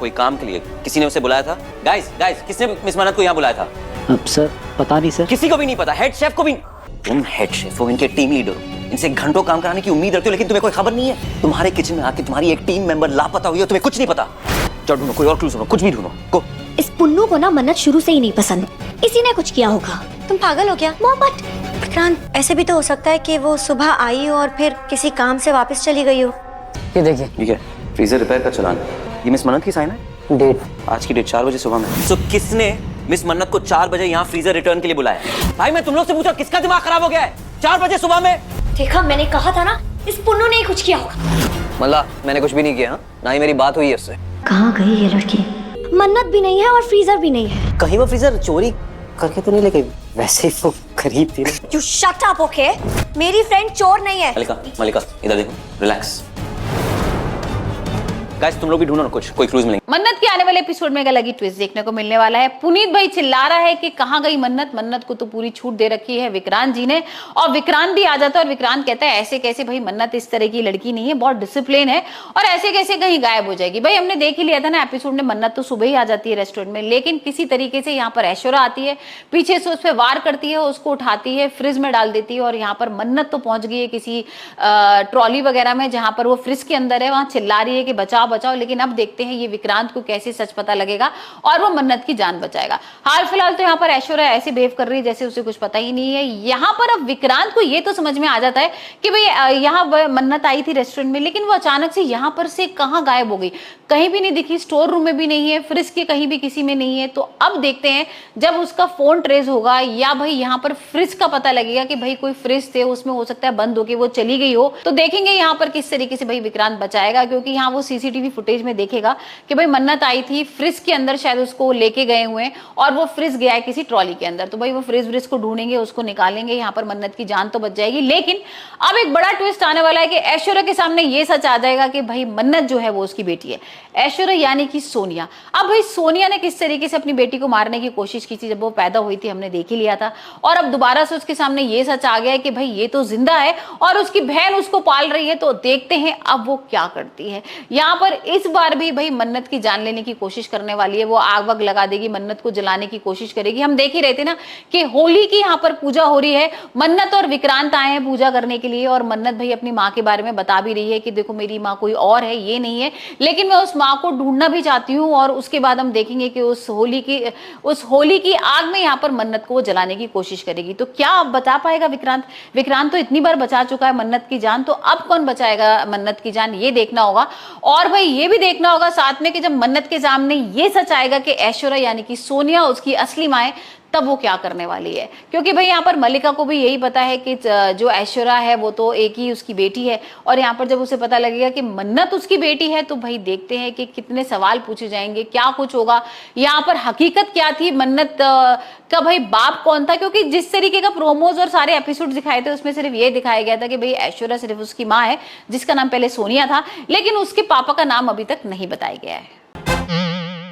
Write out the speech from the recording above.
कोई काम के लिए किसी ने उसे बुलाया था? गाइस किसने मिस मन्नत को यहाँ बुलाया था? अब सर पता नहीं सर। किसी को भी नहीं पता, हेड शेफ को भी। तुम हेड शेफ हो, इनके टीम लीडर हो, इनसे घंटों काम कराने की उम्मीद रखते हो, लेकिन तुम्हें कोई खबर नहीं है। तुम्हारे किचन में आके तुम्हारी एक टीम मेंबर लापता हुई है, तुम्हें कुछ नहीं पता। जाओ ढूंढो, कोई और क्लू सुनो, कुछ भी ढूंढो। को इस पुन्नू को ना मन्नत शुरू से ही नहीं पसंद, इसी ने कुछ किया होगा। तुम पागल हो क्या? मोहब्बत। विक्रांत, ऐसे भी तो हो सकता है कि वो सुबह आई हो और फिर किसी काम से वापस चली गई हो। ये देखिए, ठीक है, फ्रीजर रिपेयर का चालान। ये मिस मन्नत की साइन है? डेट आज की डेट 4 बजे सुबह में। तो किसने मिस मन्नत को 4 बजे यहाँ फ्रीजर रिटर्न के लिए बुलाया? भाई मैं तुम लोग से पूछा, किसका दिमाग खराब हो गया है? 4 बजे सुबह में। देखा, मैंने कहा था ना, इस पुन्नू ने कुछ किया होगा। मल्ला मैंने कुछ भी नहीं किया, ना ही मेरी बात हुई है उससे। कहाँ गई ये लड़की? मन्नत भी नहीं है और फ्रीजर भी नहीं है। कहीं वो फ्रीजर चोरी करके तो नहीं ले गई? वैसे ही वो खरीद थी। You shut up, okay? मेरी फ्रेंड चोर नहीं है। मलिका इधर देखो, रिलैक्स। गाइस तुम लोग भी ढूंढो ना, कुछ कोई क्लूज मिलेंगे। मन्नत के आने वाले एपिसोड में एक अलग ही ट्विस्ट देखने को मिलने वाला है। पुनीत भाई चिल्ला रहा है कि कहाँ गई मन्नत। मन्नत को तो पूरी छूट दे रखी है विक्रांत जी ने, और विक्रांत भी आ जाता है और विक्रांत कहता है ऐसे कैसे भाई, मन्नत इस तरह की लड़की नहीं है, बहुत डिसिप्लिन है, और ऐसे कैसे कहीं गायब हो जाएगी। भाई हमने देख ही लिया था ना एपिसोड में, मन्नत तो सुबह ही आ जाती है रेस्टोरेंट में, लेकिन किसी तरीके से यहाँ पर ऐश्वर्या आती है, पीछे से उस पर वार करती है, उसको उठाती है, फ्रिज में डाल देती है, और यहाँ पर मन्नत तो पहुंच गई है किसी ट्रॉली वगैरह में जहां पर वो फ्रिज के अंदर है, वहां चिल्ला रही है कि बचाओ बचाओ। लेकिन अब देखते हैं ये विक्रांत को कैसे सच पता लगेगा और वो मन्नत की जान बचाएगा। हाल फिलहाल तो यहाँ पर ऐश्वर्या ऐसे बिहेव कर रही है जैसे उसे कुछ पता ही नहीं है। यहाँ पर अब विक्रांत को ये तो समझ में आ जाता है कि भाई यहाँ मन्नत आई थी रेस्टोरेंट में, लेकिन वो अचानक से यहाँ पर से कहाँ गायब हो गई, कहीं भी नहीं दिखी, स्टोर रूम में भी नहीं है, फ्रिज के कहीं भी किसी में नहीं है। तो अब देखते हैं जब उसका फोन ट्रेस होगा या भाई यहाँ पर फ्रिज का पता लगेगा कि भाई कोई फ्रिज थे, उसमें हो सकता है बंद होके वो चली गई हो, तो देखेंगे यहाँ पर किस तरीके से भाई विक्रांत बचाएगा। क्योंकि यहाँ वो सीसीटीवी फुटेज में देखेगा कि भाई मन्नत आई थी, फ्रिज के अंदर शायद उसको लेके गए हुए हैं और वो फ्रिज गया है किसी ट्रॉली के अंदर, तो भाई वो फ्रिज को ढूंढेंगे, उसको निकालेंगे, यहाँ पर मन्नत की जान तो बच जाएगी। लेकिन अब एक बड़ा ट्विस्ट आने वाला है कि ऐश्वर्या के सामने ये सच आ जाएगा कि भाई मन्नत जो है वो उसकी बेटी है, ऐश्वर्या यानी कि सोनिया। अब भाई सोनिया ने किस तरीके से अपनी बेटी को मारने की कोशिश की थी जब वो पैदा हुई थी, हमने देख ही लिया था, और अब दोबारा से उसके सामने ये सच आ गया है कि भाई ये तो जिंदा है और उसकी बहन उसको पाल रही है। तो देखते हैं अब वो क्या करती है। यहाँ पर इस बार भी भाई मन्नत की जान लेने की कोशिश करने वाली है, वो आग वग लगा देगी, मन्नत को जलाने की कोशिश करेगी। हम देख ही रहे थे ना कि होली की यहाँ पर पूजा हो रही है, मन्नत और विक्रांत आए हैं पूजा करने के लिए, और मन्नत भाई अपनी माँ के बारे में बता भी रही है कि देखो मेरी माँ कोई और है, ये नहीं है, लेकिन मैं उस माँ को ढूंढना भी चाहती हूँ। और उसके बाद हम देखेंगे कि उस होली की आग में यहाँ पर मन्नत को वो जलाने की कोशिश करेगी। तो क्या अब बचा पाएगा विक्रांत? विक्रांत तो इतनी बार बचा चुका है मन्नत की जान, तो अब कौन बचाएगा मन्नत की जान, ये देखना होगा। और भाई ये भी देखना होगा साथ में कि जब मन्नत के सामने ये सच आएगा कि ऐश्वर्या यानी कि सोनिया उसकी असली माँ है, तब वो क्या करने वाली है। क्योंकि भाई यहाँ पर मलिका को भी यही पता है कि जो ऐश्वर्या है वो तो एक ही उसकी बेटी है, और यहाँ पर जब उसे पता लगेगा कि मन्नत उसकी बेटी है, तो भाई देखते हैं कि कितने सवाल पूछे जाएंगे, क्या कुछ होगा, यहाँ पर हकीकत क्या थी, मन्नत का भाई बाप कौन था। क्योंकि जिस तरीके का प्रोमोज और सारे एपिसोड दिखाए थे उसमें सिर्फ ये दिखाया गया था कि भाई ऐश्वर्या सिर्फ उसकी माँ है जिसका नाम पहले सोनिया था, लेकिन उसके पापा का नाम अभी तक नहीं बताया गया है।